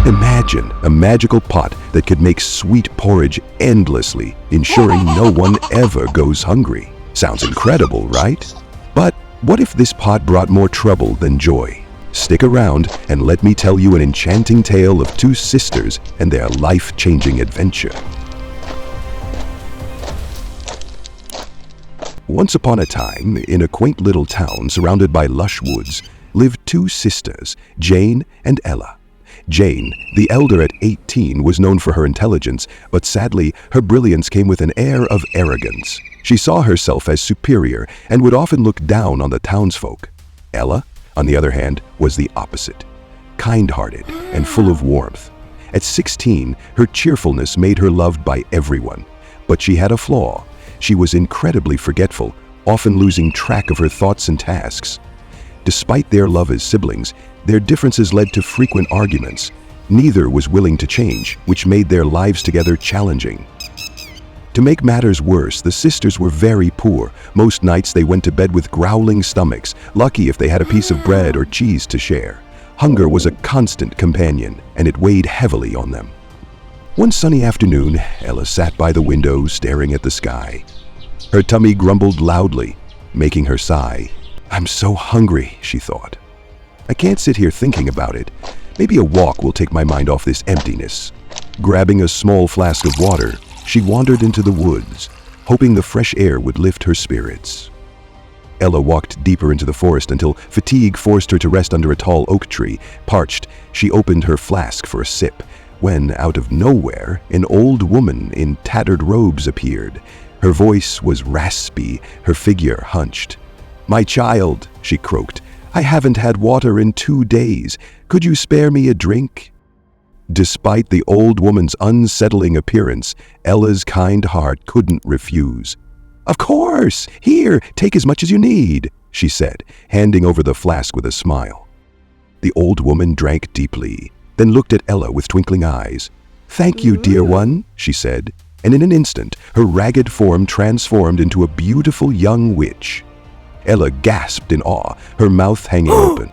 Imagine a magical pot that could make sweet porridge endlessly, ensuring no one ever goes hungry. Sounds incredible, right? But what if this pot brought more trouble than joy? Stick around and let me tell you an enchanting tale of two sisters and their life-changing adventure. Once upon a time, in a quaint little town surrounded by lush woods, lived two sisters, Jane and Ella. Jane, the elder at 18, was known for her intelligence, but sadly, her brilliance came with an air of arrogance. She saw herself as superior and would often look down on the townsfolk. Ella, on the other hand, was the opposite, kind-hearted and full of warmth. At 16, her cheerfulness made her loved by everyone. But she had a flaw. She was incredibly forgetful, often losing track of her thoughts and tasks. Despite their love as siblings, their differences led to frequent arguments. Neither was willing to change, which made their lives together challenging. To make matters worse, the sisters were very poor. Most nights they went to bed with growling stomachs, lucky if they had a piece of bread or cheese to share. Hunger was a constant companion, and it weighed heavily on them. One sunny afternoon, Ella sat by the window staring at the sky. Her tummy grumbled loudly, making her sigh. "I'm so hungry," she thought. "I can't sit here thinking about it. Maybe a walk will take my mind off this emptiness." Grabbing a small flask of water, she wandered into the woods, hoping the fresh air would lift her spirits. Ella walked deeper into the forest until fatigue forced her to rest under a tall oak tree. Parched, she opened her flask for a sip, when, out of nowhere, an old woman in tattered robes appeared. Her voice was raspy, her figure hunched. "My child," she croaked, "I haven't had water in 2 days. Could you spare me a drink?" Despite the old woman's unsettling appearance, Ella's kind heart couldn't refuse. "Of course! Here, take as much as you need," she said, handing over the flask with a smile. The old woman drank deeply, then looked at Ella with twinkling eyes. "Thank you, dear one," she said, and in an instant, her ragged form transformed into a beautiful young witch. Ella gasped in awe, her mouth hanging open.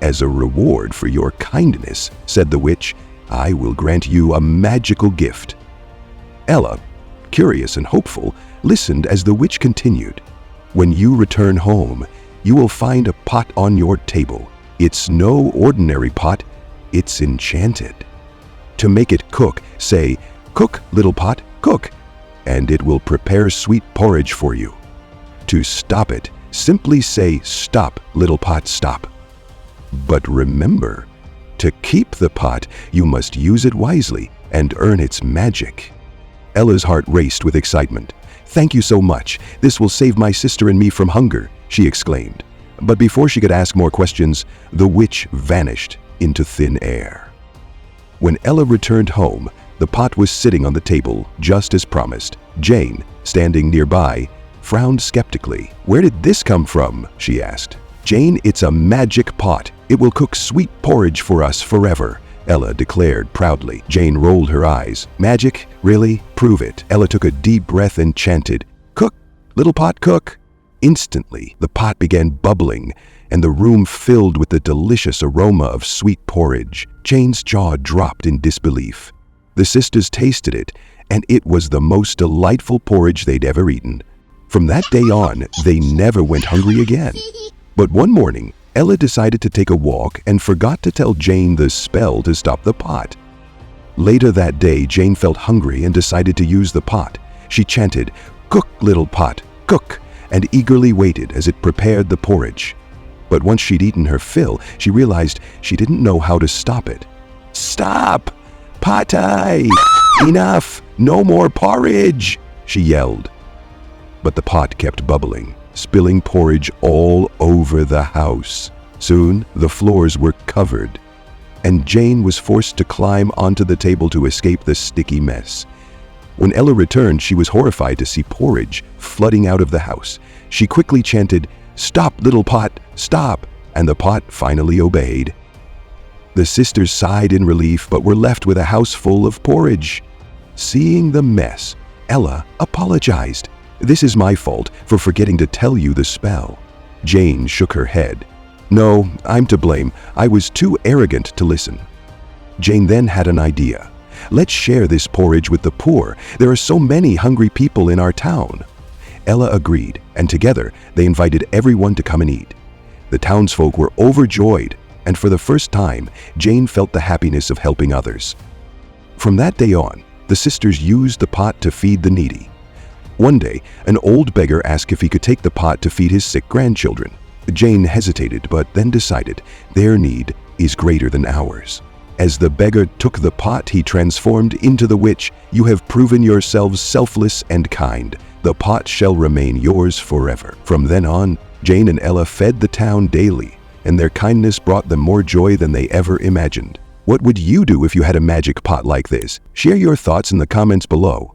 "As a reward for your kindness," said the witch, "I will grant you a magical gift." Ella, curious and hopeful, listened as the witch continued. "When you return home, you will find a pot on your table. It's no ordinary pot, it's enchanted. To make it cook, say, 'Cook, little pot, cook,' and it will prepare sweet porridge for you. To stop it, simply say, 'Stop, little pot, stop.' But remember, to keep the pot, you must use it wisely and earn its magic." Ella's heart raced with excitement. "Thank you so much. This will save my sister and me from hunger," she exclaimed. But before she could ask more questions, the witch vanished into thin air. When Ella returned home, the pot was sitting on the table, just as promised. Jane, standing nearby, frowned skeptically. "Where did this come from?" she asked. "Jane, it's a magic pot. It will cook sweet porridge for us forever," Ella declared proudly. Jane rolled her eyes. "Magic? Really? Prove it." Ella took a deep breath and chanted, "Cook, little pot, cook." Instantly, the pot began bubbling, and the room filled with the delicious aroma of sweet porridge. Jane's jaw dropped in disbelief. The sisters tasted it, and it was the most delightful porridge they'd ever eaten. From that day on, they never went hungry again. But one morning, Ella decided to take a walk and forgot to tell Jane the spell to stop the pot. Later that day, Jane felt hungry and decided to use the pot. She chanted, "Cook, little pot, cook," and eagerly waited as it prepared the porridge. But once she'd eaten her fill, she realized she didn't know how to stop it. "Stop! Potai! Enough! No more porridge!" she yelled. But the pot kept bubbling, spilling porridge all over the house. Soon, the floors were covered, and Jane was forced to climb onto the table to escape the sticky mess. When Ella returned, she was horrified to see porridge flooding out of the house. She quickly chanted, "Stop, little pot, stop!" and the pot finally obeyed. The sisters sighed in relief but were left with a house full of porridge. Seeing the mess, Ella apologized. "This is my fault for forgetting to tell you the spell." Jane shook her head. "No, I'm to blame. I was too arrogant to listen." Jane then had an idea. "Let's share this porridge with the poor. There are so many hungry people in our town." Ella agreed, and together they invited everyone to come and eat. The townsfolk were overjoyed, and for the first time, Jane felt the happiness of helping others. From that day on, the sisters used the pot to feed the needy. One day, an old beggar asked if he could take the pot to feed his sick grandchildren. Jane hesitated, but then decided their need is greater than ours. As the beggar took the pot, he transformed into the witch. "You have proven yourselves selfless and kind. The pot shall remain yours forever." From then on, Jane and Ella fed the town daily, and their kindness brought them more joy than they ever imagined. What would you do if you had a magic pot like this? Share your thoughts in the comments below.